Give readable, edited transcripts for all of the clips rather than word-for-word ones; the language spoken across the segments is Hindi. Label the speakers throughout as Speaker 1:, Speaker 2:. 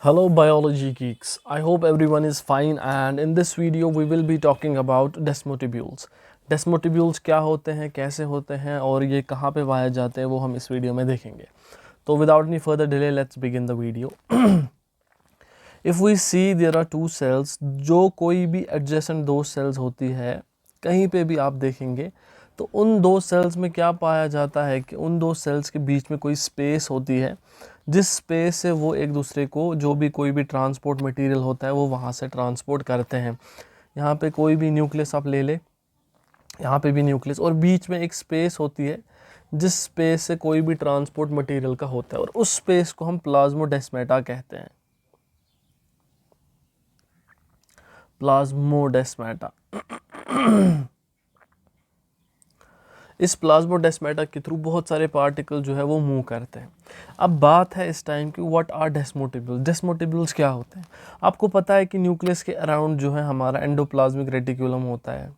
Speaker 1: Hello biology geeks, I hope everyone is fine and in this video we will be talking about desmotibules. Desmotibules क्या होते हैं, कैसे होते हैं और ये कहाँ पे पाए जाते हैं वो हम इस वीडियो में देखेंगे. तो without any further delay let's begin the video. If we see there are two cells, जो कोई भी adjacent दो cells होती है कहीं पे भी आप देखेंगे तो उन दो सेल्स में क्या पाया जाता है कि उन दो सेल्स के बीच में कोई स्पेस होती है जिस स्पेस से वो एक दूसरे को जो भी कोई भी ट्रांसपोर्ट मटेरियल होता है वो वहाँ से ट्रांसपोर्ट करते हैं. यहाँ पे कोई भी न्यूक्लियस आप ले ले, यहाँ पे भी न्यूक्लियस और बीच में एक स्पेस होती है जिस स्पेस से कोई भी ट्रांसपोर्ट मटेरियल का होता है और उस स्पेस को हम प्लाज्मोडेस्माटा कहते हैं. प्लाज्मोडेस्माटा. इस प्लाज्मोडेस्माटा के थ्रू बहुत सारे पार्टिकल जो है वो मूव करते हैं. अब बात है इस टाइम की व्हाट आर डेस्मोटिब्यूल्स. डेस्मोटिब्यूल्स क्या होते हैं? आपको पता है कि न्यूक्लियस के अराउंड जो है हमारा एंडोप्लाज्मिक रेटिकुलम होता है.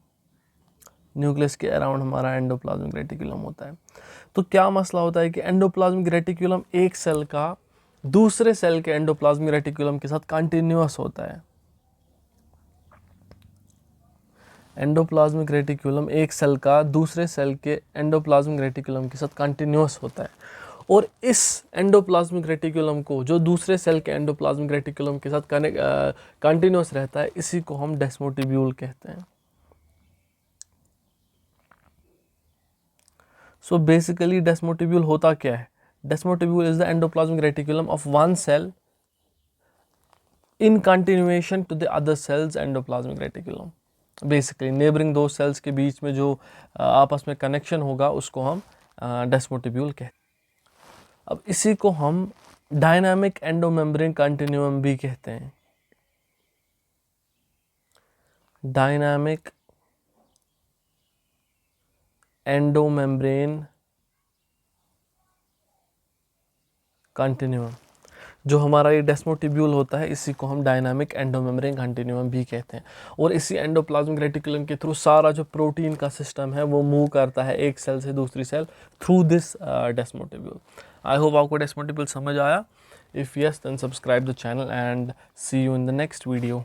Speaker 1: न्यूक्लियस के अराउंड हमारा एंडोप्लाज्मिक रेटिकुलम होता है. तो क्या मसला होता है कि एंडोप्लाज्मिक रेटिकुलम एक सेल का दूसरे सेल के एंडोप्लाज्मिक रेटिकुलम के साथ कंटिन्यूअस होता है. एंडोप्लाज्मिक रेटिकुलम एक सेल का दूसरे सेल के एंडोप्लाज्मिक रेटिकुलम के साथ कंटिन्यूअस होता है और इस एंडोप्लाज्मिक रेटिकुलम को जो दूसरे सेल के एंडोप्लाज्मिक रेटिकुलम के साथ कंटिन्यूअस रहता है इसी को हम डेस्मोटिब्यूल कहते हैं. सो बेसिकली डेस्मोटिब्यूल होता क्या है? Desmotubule is the endoplasmic reticulum of one cell in continuation to the other cells endoplasmic reticulum. Basically neighbouring दो सेल्स के बीच में जो आपस में कनेक्शन होगा उसको हम डेस्मोटिब्यूल कहते हैं. अब इसी को हम डायनामिक एंडोमेम्ब्रेन कंटिन्यूम भी कहते हैं. डायनामिक एंडोमेम्ब्रेन कंटिन्यूम जो हमारा ये डेस्मोटिब्यूल होता है इसी को हम डायनामिक एंडोमेम्ब्रेन कंटिन्यूम भी कहते हैं. और इसी एंडोप्लाज्मिक रेटिकुलम के थ्रू सारा जो प्रोटीन का सिस्टम है वो मूव करता है एक सेल से दूसरी cell through this desmotubule. I hope आपको डेस्मोटिब्यूल समझ आया. If yes then subscribe the channel and see you in the next video.